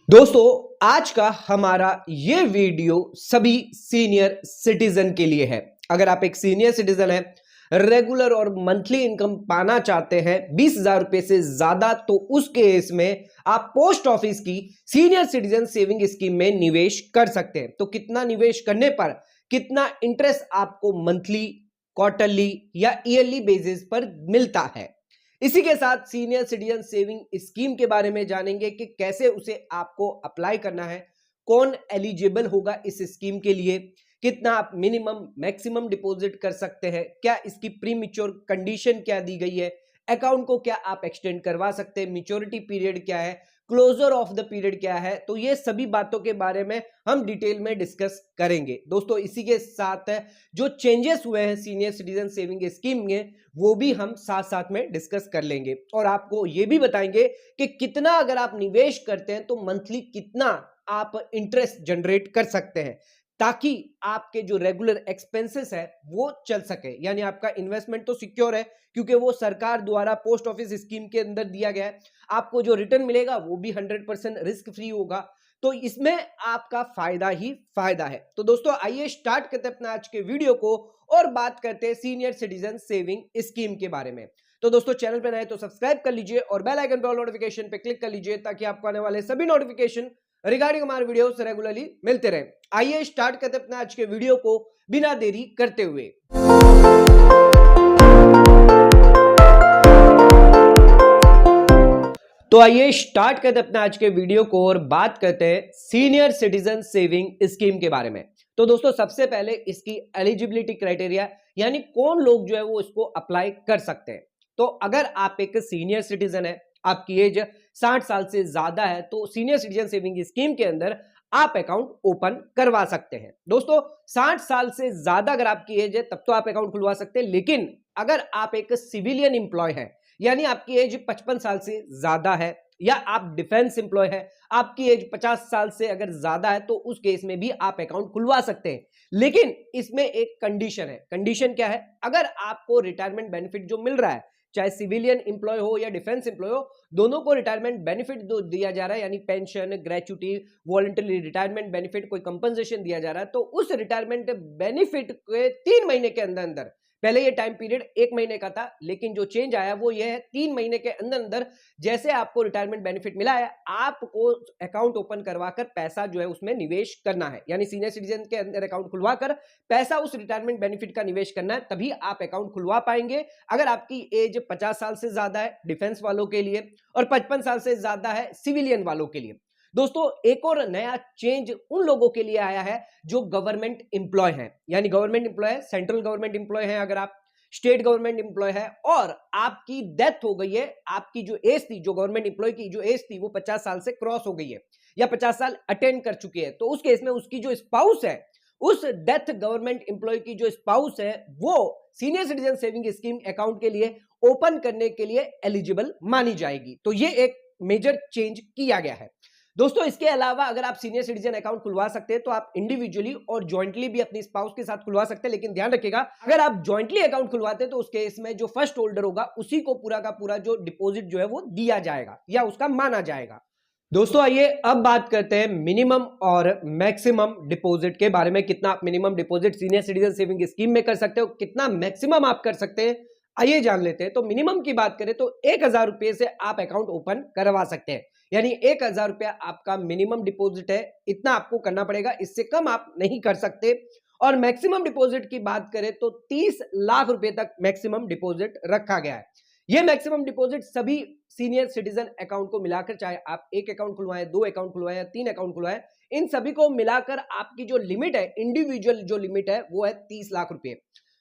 दोस्तों, आज का हमारा ये वीडियो सभी सीनियर सिटीजन के लिए है। अगर आप एक सीनियर सिटीजन हैं, रेगुलर और मंथली इनकम पाना चाहते हैं 20,000 रुपए से ज्यादा, तो उस केस में आप पोस्ट ऑफिस की सीनियर सिटीजन सेविंग स्कीम में निवेश कर सकते हैं। तो कितना निवेश करने पर कितना इंटरेस्ट आपको मंथली, क्वार्टरली या ईयरली बेसिस पर मिलता है, इसी के साथ सीनियर सिटीजन सेविंग स्कीम के बारे में जानेंगे कि कैसे उसे आपको अप्लाई करना है, कौन एलिजिबल होगा इस स्कीम के लिए, कितना आप मिनिमम मैक्सिमम डिपॉजिट कर सकते हैं, क्या इसकी प्री मैच्योर कंडीशन क्या दी गई है, अकाउंट को क्या आप एक्सटेंड करवा सकते हैं, मैच्योरिटी पीरियड क्या है, क्लोजर ऑफ द पीरियड क्या है। तो ये सभी बातों के बारे में हम डिटेल में डिस्कस करेंगे। दोस्तों, इसी के साथ जो चेंजेस हुए हैं सीनियर सिटीजन सेविंग स्कीम में, वो भी हम साथ साथ में डिस्कस कर लेंगे और आपको ये भी बताएंगे कि कितना अगर आप निवेश करते हैं तो मंथली कितना आप इंटरेस्ट जनरेट कर सकते हैं, ताकि आपके जो रेगुलर एक्सपेंसेस है वो चल सके। यानी आपका इन्वेस्टमेंट तो सिक्योर है, क्योंकि वो सरकार द्वारा पोस्ट ऑफिस स्कीम के अंदर दिया गया है। आपको जो रिटर्न मिलेगा वो भी 100% रिस्क फ्री होगा। तो इसमें आपका फायदा ही फायदा है। तो दोस्तों, आइए स्टार्ट करते हैं अपने आज के वीडियो को और बात करते हैं सीनियर सिटीजन सेविंग स्कीम के बारे में। तो दोस्तों, चैनल पर नए तो सब्सक्राइब कर लीजिए और बेल आइकन पर ऑल नोटिफिकेशन पे क्लिक कर लीजिए, ताकि आपको आने वाले सभी नोटिफिकेशन रिगार्डिंग हमारे वीडियोस रेगुलरली मिलते रहे। आइए स्टार्ट करते हैं अपने आज के वीडियो को बिना देरी करते हुए। तो आइए स्टार्ट करते हैं अपने आज के वीडियो को और बात करते हैं सीनियर सिटीजन सेविंग स्कीम के बारे में। तो दोस्तों, सबसे पहले इसकी एलिजिबिलिटी क्राइटेरिया, यानी कौन लोग जो है वो इसको अप्लाई कर सकते हैं। तो अगर आप एक सीनियर सिटीजन है, आपकी एज 60 साल से ज्यादा है, तो सीनियर सिटीजन सेविंग स्कीम के अंदर आप अकाउंट ओपन करवा सकते हैं। दोस्तों, 60 साल से ज्यादा अगर आपकी एज है तब तो आप अकाउंट खुलवा सकते हैं, लेकिन अगर आप एक सिविलियन इंप्लॉय है, यानी आपकी एज 55 साल से ज्यादा है, या आप डिफेंस इंप्लॉय है, आपकी एज 50 साल से अगर ज्यादा है, तो उस केस में भी आप अकाउंट खुलवा सकते हैं। लेकिन इसमें एक कंडीशन है। कंडीशन क्या है? अगर आपको रिटायरमेंट बेनिफिट जो मिल रहा है, चाहे सिविलियन इंप्लॉय हो या डिफेंस इंप्लॉय हो, दोनों को रिटायरमेंट बेनिफिट दिया जा रहा है, यानी pension, gratuity, voluntary retirement benefit, कोई कंपनसेशन दिया जा रहा है, तो उस रिटायरमेंट बेनिफिट के 3 महीने के अंदर अंदर, पहले ये टाइम पीरियड 1 महीने का था, लेकिन जो चेंज आया वो ये है 3 महीने के अंदर अंदर जैसे आपको रिटायरमेंट बेनिफिट मिला है, आपको अकाउंट ओपन करवाकर पैसा जो है उसमें निवेश करना है। यानी सीनियर सिटीजन के अंदर अकाउंट खुलवाकर पैसा उस रिटायरमेंट बेनिफिट का निवेश करना है, तभी आप अकाउंट खुलवा पाएंगे। अगर आपकी एज 50 साल से ज्यादा है डिफेंस वालों के लिए, और 55 साल से ज्यादा है सिविलियन वालों के लिए। दोस्तों, एक और नया चेंज उन लोगों के लिए आया है जो गवर्नमेंट इंप्लॉय हैं, यानी गवर्नमेंट इंप्लॉय है, सेंट्रल गवर्नमेंट इंप्लॉय है, अगर आप स्टेट गवर्नमेंट इंप्लॉय है और आपकी डेथ हो गई है, आपकी जो एज थी, जो गवर्नमेंट इंप्लॉय की जो एज थी वो 50 साल से क्रॉस हो गई है या 50 साल अटेंड कर चुकी है, तो उस केस में उसकी जो स्पाउस है, उस डेथ गवर्नमेंट इंप्लॉय की जो स्पाउस है, वो senior citizen saving scheme account के लिए ओपन करने के लिए एलिजिबल मानी जाएगी। तो ये एक मेजर चेंज किया गया है। दोस्तों, इसके अलावा अगर आप सीनियर सिटीजन अकाउंट खुलवा सकते हैं तो आप इंडिविजुअली और जॉइंटली भी अपनी स्पाउस के साथ खुलवा सकते हैं, लेकिन ध्यान रखिएगा, अगर आप जॉइंटली अकाउंट खुलवाते हैं तो उस केस में जो फर्स्ट होल्डर होगा उसी को पूरा का पूरा जो डिपॉजिट जो है वो दिया जाएगा या उसका माना जाएगा। दोस्तों, आइए अब बात करते हैं मिनिमम और मैक्सिमम डिपॉजिट के बारे में। कितना आप minimum deposit senior citizen saving scheme में कर सकते हो, कितना मैक्सिमम आप कर सकते हैं, आइए जान लेते हैं। तो मिनिमम की बात करें तो 1,000 रुपए से आप अकाउंट ओपन करवा सकते हैं, यानी 1,000 रुपया आपका मिनिमम डिपॉजिट है, इतना आपको करना पड़ेगा, इससे कम आप नहीं कर सकते। और मैक्सिमम डिपॉजिट की बात करें तो 30 लाख रुपए तक मैक्सिमम डिपॉजिट रखा गया है। यह मैक्सिमम डिपॉजिट सभी सीनियर सिटीजन अकाउंट को मिलाकर, चाहे आप एक अकाउंट खुलवाएं, 2 अकाउंट खुलवाएं या 3 अकाउंट खुलवाएं, इन सभी को मिलाकर आपकी जो लिमिट है, इंडिविजुअल जो लिमिट है, वो है 30 लाख रुपए।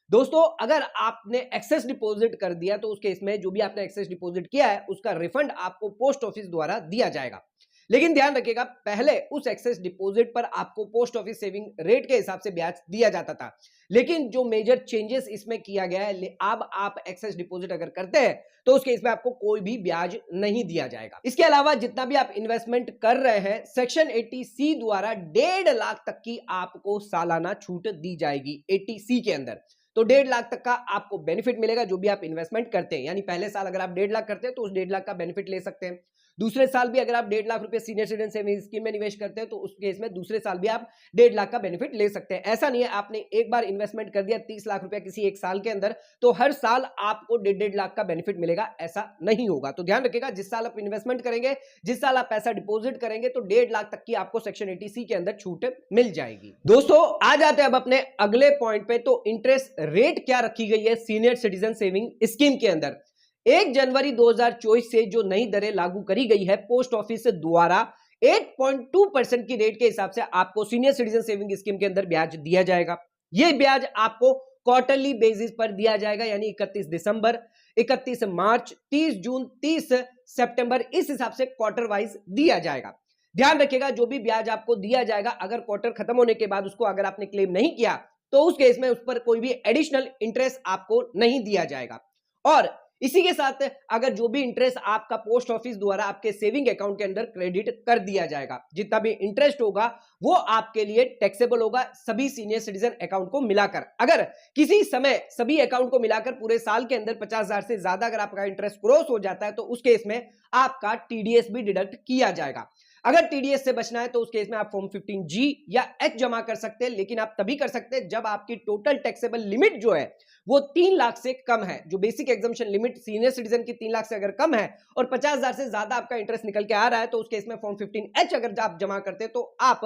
दोस्तों, अगर आपने एक्सेस डिपॉजिट कर दिया तो उस केस में जो भी आपने एक्सेस डिपॉजिट किया है उसका रिफंड आपको पोस्ट ऑफिस द्वारा दिया जाएगा। लेकिन ध्यान रखिएगा, पहले उस एक्सेस डिपॉजिट पर आपको पोस्ट ऑफिस सेविंग रेट के हिसाब से ब्याज दिया जाता था, लेकिन जो मेजर चेंजेस इसमें किया गया है, अब आप एक्सेस डिपॉजिट अगर करते हैं तो उस केस में आपको कोई भी ब्याज नहीं दिया जाएगा। इसके अलावा जितना भी आप इन्वेस्टमेंट कर रहे हैं, सेक्शन 80C द्वारा 1.5 लाख तक की आपको सालाना छूट दी जाएगी 80C के अंदर। तो 1.5 लाख तक का आपको बेनिफिट मिलेगा जो भी आप इन्वेस्टमेंट करते हैं, यानी पहले साल अगर आप 1.5 लाख करते हैं तो उस 1.5 लाख का बेनिफिट ले सकते हैं। दूसरे साल भी अगर आप 1.5 लाख रुपए सीनियर सिटीजन सेविंग स्कीम में निवेश करते हैं तो उस केस में दूसरे साल भी आप 1.5 लाख का बेनिफिट ले सकते हैं। ऐसा नहीं है आपने एक बार इन्वेस्टमेंट कर दिया 30 लाख रुपए किसी एक साल के अंदर तो हर साल आपको 1.5 लाख का बेनिफिट मिलेगा, ऐसा नहीं होगा। तो ध्यान रखिएगा, जिस साल आप इन्वेस्टमेंट करेंगे, जिस साल आप पैसा डिपॉजिट करेंगे तो 1.5 लाख तक की आपको सेक्शन 80C के अंदर छूट मिल जाएगी। दोस्तों आ जाते हैं अब अपने अगले पॉइंट पे, तो इंटरेस्ट रेट क्या रखी गई है सीनियर सिटीजन सेविंग स्कीम के अंदर। 1 जनवरी 2024 से जो नई दरें लागू करी गई है पोस्ट ऑफिस द्वारा 8.2% की रेट के हिसाब से आपको सीनियर सिटीजन सेविंग स्कीम के अंदर ब्याज दिया जाएगा। यह ब्याज आपको क्वार्टरली बेसिस पर दिया जाएगा, यानी 31 दिसंबर, 31 मार्च, 30 जून, 30 सितंबर, इस हिसाब से क्वार्टर वाइज दिया जाएगा। ध्यान रखिएगा, जो भी ब्याज आपको दिया जाएगा अगर क्वार्टर खत्म होने के बाद उसको अगर आपने क्लेम नहीं किया तो उस केस में उस पर कोई भी एडिशनल इंटरेस्ट आपको नहीं दिया जाएगा। और इसी के साथ अगर जो भी इंटरेस्ट आपका पोस्ट ऑफिस द्वारा आपके सेविंग अकाउंट के अंदर क्रेडिट कर दिया जाएगा, जितना भी इंटरेस्ट होगा वो आपके लिए टैक्सेबल होगा सभी सीनियर सिटीजन अकाउंट को मिलाकर। अगर किसी समय सभी अकाउंट को मिलाकर पूरे साल के अंदर 50,000 से ज्यादा अगर आपका इंटरेस्ट क्रॉस हो जाता है तो उस केस में आपका टीडीएस भी डिडक्ट किया जाएगा। अगर टीडीएस से बचना है तो उस केस में आप फॉर्म 15G या H जमा कर सकते हैं, लेकिन आप तभी कर सकते हैं जब आपकी टोटल टैक्सेबल लिमिट जो है वो 3 लाख से कम है। जो basic exemption limit senior citizen की 3 लाख से अगर कम है और 50,000 से ज्यादा आपका इंटरेस्ट निकल के आ रहा है तो उस केस में फॉर्म 15H अगर आप जमा करते हैं तो आप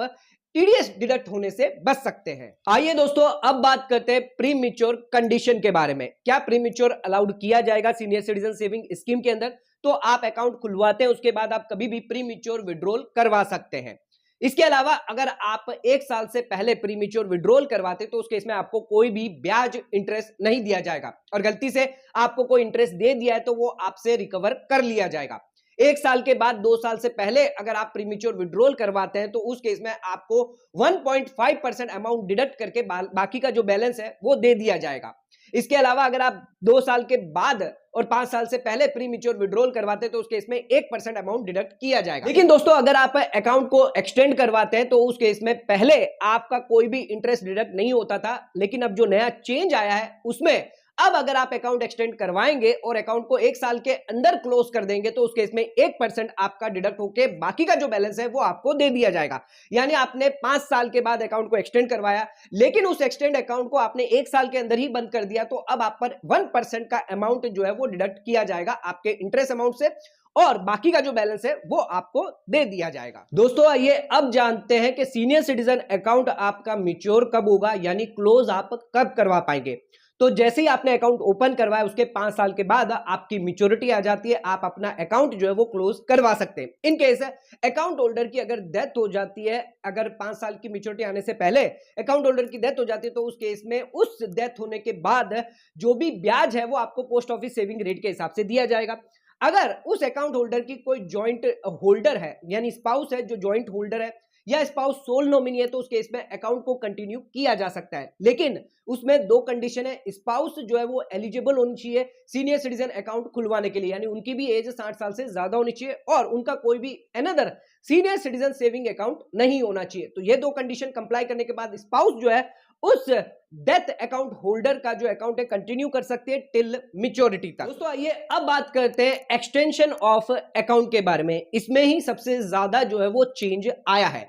टीडीएस डिडक्ट होने से बच सकते हैं। आइए दोस्तों अब बात करते हैं प्री मैच्योर कंडीशन के बारे में। क्या प्री मैच्योर अलाउड किया जाएगा सीनियर सिटीजन सेविंग स्कीम के अंदर? तो आप अकाउंट खुलवाते हैं उसके बाद आप कभी भी प्री मैच्योर विड्रॉल करवा सकते हैं। इसके अलावा अगर आप 1 साल से पहले प्री मैच्योर विड्रॉल करवाते तो उस केस में आपको कोई भी ब्याज इंटरेस्ट नहीं दिया जाएगा, और गलती से आपको कोई इंटरेस्ट दे दिया है तो वो आपसे रिकवर कर लिया जाएगा। 1 साल के बाद 2 साल से पहले अगर आप प्री मैच्योर विड्रॉल करवाते हैं तो उस केस में आपको 1.5% अमाउंट डिडक्ट करके बाकी का जो बैलेंस है वो दे दिया जाएगा। इसके अलावा अगर आप 2 साल के बाद और 5 साल से पहले प्री मैच्योर विड्रॉल करवाते हैं तो उस केस में 1% अमाउंट डिडक्ट किया जाएगा। लेकिन दोस्तों अगर आप अकाउंट को एक्सटेंड करवाते हैं तो उस केस में पहले आपका कोई भी इंटरेस्ट डिडक्ट नहीं होता था, लेकिन अब जो नया चेंज आया है उसमें अब अगर आप अकाउंट एक्सटेंड करवाएंगे और अकाउंट को 1 साल के अंदर क्लोज कर देंगे तो उस केस में 1% आपका डिडक्ट होके बाकी का जो बैलेंस है वो आपको दे दिया जाएगा। यानी आपने 5 साल के बाद अकाउंट को एक्सटेंड करवाया, लेकिन उस एक्सटेंड अकाउंट को आपने 1 साल के अंदर ही बंद कर दिया, तो अब आप पर 1% का अमाउंट जो है वो डिडक्ट किया जाएगा आपके इंटरेस्ट अमाउंट से, और बाकी का जो बैलेंस है वो आपको दे दिया जाएगा। दोस्तों आइए अब जानते हैं कि सीनियर सिटीजन अकाउंट आपका मैच्योर कब होगा, यानी क्लोज आप कब करवा पाएंगे। तो जैसे ही आपने अकाउंट ओपन करवाया उसके 5 साल के बाद आपकी मैच्योरिटी आ जाती है, आप अपना अकाउंट जो है वो क्लोज करवा सकते हैं। इन केस अकाउंट होल्डर की अगर डेथ हो जाती है, अगर 5 साल की मैच्योरिटी आने से पहले अकाउंट होल्डर की डेथ हो जाती है तो उस केस में उस डेथ होने के बाद जो भी ब्याज है वो आपको पोस्ट ऑफिस सेविंग रेट के हिसाब से दिया जाएगा। अगर उस अकाउंट होल्डर की कोई जॉइंट होल्डर है, यानी स्पाउस है जो जॉइंट होल्डर है, या स्पाउस सोल नॉमिनी है, तो उस केस में अकाउंट को कंटिन्यू किया जा सकता है, लेकिन उसमें 2 कंडीशन है। स्पाउस जो है वो एलिजिबल होनी चाहिए सीनियर सिटीजन अकाउंट खुलवाने के लिए, यानी उनकी भी एज 60 साल से ज्यादा होनी चाहिए और उनका कोई भी another senior citizen saving account नहीं होना चाहिए। तो ये 2 कंडीशन कंप्लाई करने के बाद स्पाउस जो है उस डेथ अकाउंट होल्डर का जो अकाउंट है कंटिन्यू कर सकते हैं टिल मैच्योरिटी तक। दोस्तों आइए अब बात करते हैं एक्सटेंशन ऑफ अकाउंट के बारे में। इसमें ही सबसे ज्यादा जो है वो चेंज आया है।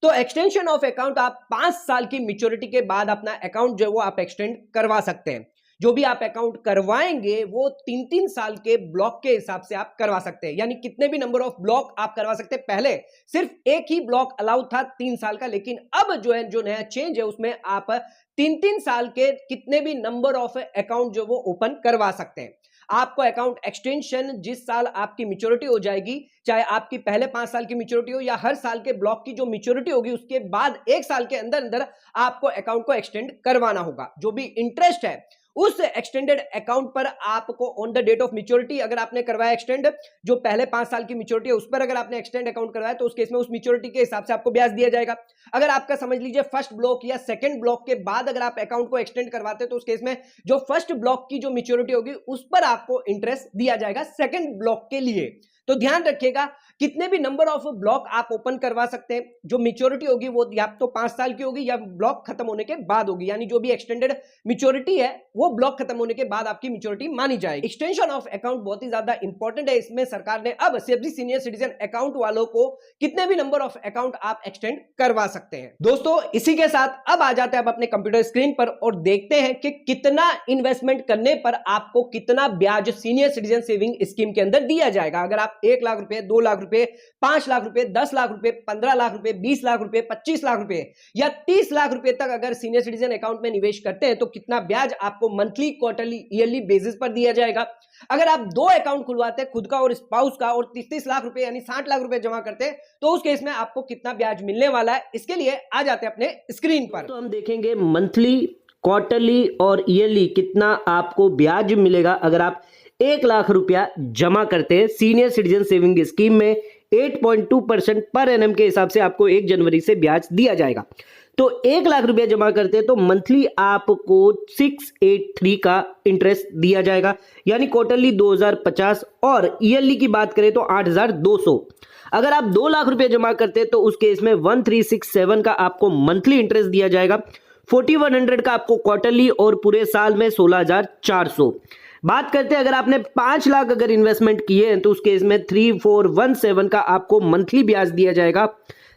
तो एक्सटेंशन ऑफ अकाउंट आप 5 साल की मैच्योरिटी के बाद अपना अकाउंट जो है वो आप एक्सटेंड करवा सकते हैं। जो भी आप अकाउंट करवाएंगे वो 3-3 साल के ब्लॉक के हिसाब से आप करवा सकते हैं, यानी कितने भी नंबर ऑफ ब्लॉक आप करवा सकते हैं। पहले सिर्फ एक ही ब्लॉक अलाउड था 3 साल का, लेकिन अब जो है जो नया चेंज है उसमें आप 3-3 साल के कितने भी नंबर ऑफ अकाउंट जो वो ओपन करवा सकते हैं। आपको अकाउंट एक्सटेंशन जिस साल आपकी मैच्योरिटी हो जाएगी, चाहे आपकी पहले 5 साल की मैच्योरिटी हो या हर साल के ब्लॉक की जो मैच्योरिटी होगी उसके बाद 1 साल के अंदर अंदर आपको अकाउंट को एक्सटेंड करवाना होगा। जो भी इंटरेस्ट है उस एक्सटेंडेड अकाउंट पर आपको on the date of maturity अगर आपने करवाया एक्सटेंड, जो पहले 5 साल की मैच्योरिटी है उस पर अगर आपने एक्सटेंड अकाउंट करवाया तो उस केस में उस मैच्योरिटी के हिसाब से आपको ब्याज दिया जाएगा। अगर आपका समझ लीजिए फर्स्ट ब्लॉक या सेकंड ब्लॉक के बाद अगर आप अकाउंट को एक्सटेंड करवाते हैं तो उस केस में जो फर्स्ट ब्लॉक की जो मैच्योरिटी होगी उस पर आपको इंटरेस्ट दिया जाएगा सेकंड ब्लॉक के लिए। तो ध्यान रखिएगा, कितने भी नंबर ऑफ ब्लॉक आप ओपन करवा सकते हैं। जो मैच्योरिटी होगी वो या तो 5 साल की होगी या ब्लॉक खत्म होने के बाद होगी, यानी जो भी एक्सटेंडेड मैच्योरिटी है वो ब्लॉक खत्म होने के बाद आपकी मैच्योरिटी मानी जाएगी। एक्सटेंशन ऑफ अकाउंट बहुत ही ज्यादा इंपॉर्टेंट है। इसमें सरकार ने अब सभी सीनियर सिटीजन अकाउंट वालों को कितने भी नंबर ऑफ अकाउंट आप एक्सटेंड करवा सकते हैं। दोस्तों इसी के साथ अब आ जाते हैं अब अपने कंप्यूटर स्क्रीन पर और देखते हैं कि कितना इन्वेस्टमेंट करने पर आपको कितना ब्याज सीनियर सिटीजन सेविंग स्कीम के अंदर दिया जाएगा। अगर आप 1 लाख रुपए, 2 लाख रुपए, 5 लाख रुपए, 10 लाख रुपए, 15 लाख रुपए, 20 लाख रुपए, 25 लाख रुपए या 30 लाख रुपए तक अगर सीनियर सिटीजन अकाउंट में निवेश करते हैं तो कितना ब्याज आपको मंथली, क्वार्टरली, ईयरली बेसिस पर दिया जाएगा। अगर आप 2 अकाउंट खुलवाते हैं, खुद का और स्पाउस का, और 30 लाख रुपए यानी 60 लाख रुपए जमा करते हैं तो उस केस में आपको कितना ब्याज मिलने वाला है, इसके लिए आ जाते हैं अपने स्क्रीन पर। तो हम देखेंगे मंथली, क्वार्टरली और ईयरली कितना आपको ब्याज मिलेगा अगर आप 1 लाख रुपया जमा करते हैं सीनियर सिटीजन सेविंग स्कीम में। 8.2% पर एनएम के हिसाब से आपको 1 जनवरी से ब्याज दिया जाएगा। तो 1 लाख रुपया जमा करते हैं तो मंथली आपको 683 का इंटरेस्ट दिया जाएगा, यानी क्वार्टरली 2050 और ईयरली की बात करें तो 8200। अगर आप 2 लाख रुपया जमा करते हैं तो उस केस में 1367 का आपको मंथली इंटरेस्ट दिया जाएगा, 4100 का आपको क्वार्टरली और पूरे साल में 16400। बात करते हैं अगर आपने 5 लाख अगर इन्वेस्टमेंट किए हैं तो उस केस में 3417 का आपको मंथली ब्याज दिया जाएगा,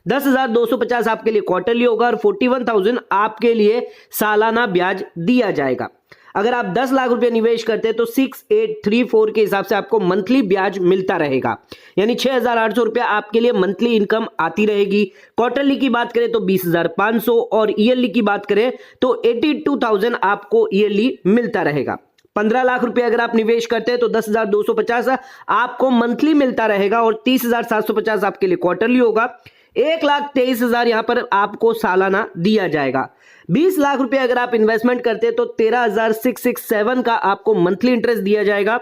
10,250 आपके लिए क्वार्टरली होगा और 41,000 आपके लिए सालाना ब्याज दिया जाएगा। अगर आप 10 लाख रुपए निवेश करते हैं तो 6834 के हिसाब से आपको मंथली ब्याज मिलता रहेगा, यानी 6,800 रुपया आपके लिए मंथली इनकम आती रहेगी। क्वार्टरली की बात करें तो 20,500 और ईयरली की बात करें तो 82,000 आपको ईयरली मिलता रहेगा। 15 लाख रुपए अगर आप निवेश करते हैं तो 10,250 आपको मंथली मिलता रहेगा और 30,750 आपके लिए क्वार्टरली होगा। 1,23,000 यहां पर आपको सालाना दिया जाएगा। 20 लाख रुपए अगर आप इन्वेस्टमेंट करते हैं तो 13,667 का आपको मंथली इंटरेस्ट दिया जाएगा,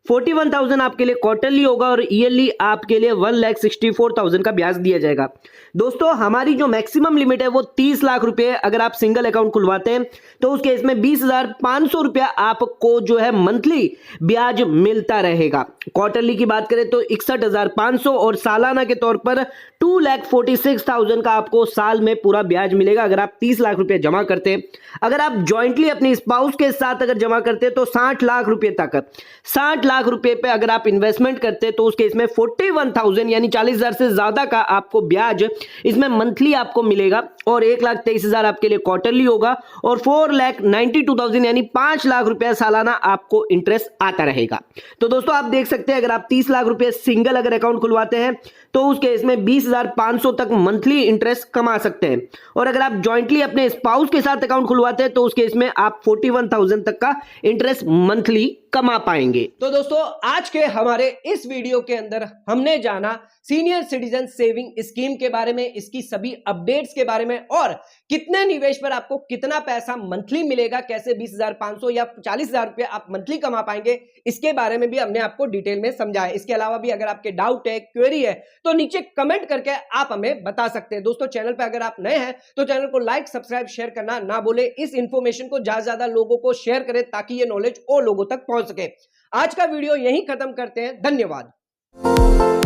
41,000 आपके लिए क्वार्टरली होगा और ईयरली आपके लिए 1,64,000 का ब्याज दिया जाएगा। दोस्तों हमारी जो मैक्सिमम लिमिट है वो 30 लाख रुपए अगर आप सिंगल अकाउंट खुलवाते हैं तो उस केस में 20,500 रुपया आपको जो है मंथली ब्याज मिलता रहेगा। क्वार्टरली की बात करें तो 61,500 और सालाना के तौर पर 2,46,000 का आपको साल में पूरा ब्याज मिलेगा अगर आप 30 लाख रुपए जमा करते हैं। अगर आप ज्वाइंटली अपने स्पाउस के साथ अगर जमा करते हैं तो 60 लाख रुपए तक, 60 लाख रुपए पे अगर आप इन्वेस्टमेंट करते हैं तो उस केस में 41,000 यानी 40,000 से ज्यादा का आपको ब्याज इसमें मंथली आपको मिलेगा और 1,23,000 आपके लिए क्वार्टरली होगा और 4,92,000 यानी 5 लाख रुपए सालाना आपको इंटरेस्ट आता रहेगा। तो दोस्तों आप देख सकते हैं अगर आप 30 लाख रुपए सिंगल अगर अकाउंट खुलवाते हैं तो उस केस में 20,500 तक मंथली इंटरेस्ट कमा सकते हैं और अगर आप ज्वाइंटली अपने स्पाउस के साथ अकाउंट खुलवाते हैं तो उस केस में आप 41,000 तक का इंटरेस्ट मंथली कमा पाएंगे। तो दोस्तों आज के हमारे इस वीडियो के अंदर हमने जाना सीनियर सिटीजन सेविंग स्कीम के बारे में, इसकी सभी अपडेट्स के बारे में और कितने निवेश पर आपको कितना पैसा मंथली मिलेगा, कैसे 20,500 या 40,000 रुपए आप मंथली कमा पाएंगे, इसके बारे में भी हमने आपको डिटेल में समझाया। इसके अलावा भी अगर आपके डाउट है, क्वेरी है तो नीचे कमेंट करके आप हमें बता सकते हैं। दोस्तों चैनल पर अगर आप नए हैं तो चैनल को लाइक, सब्सक्राइब, शेयर करना ना भूले। इस इंफॉर्मेशन को ज्यादा से ज्यादा लोगों को शेयर करें ताकि ये नॉलेज और लोगों तक पहुंच सके। आज का वीडियो यहीं खत्म करते हैं। धन्यवाद।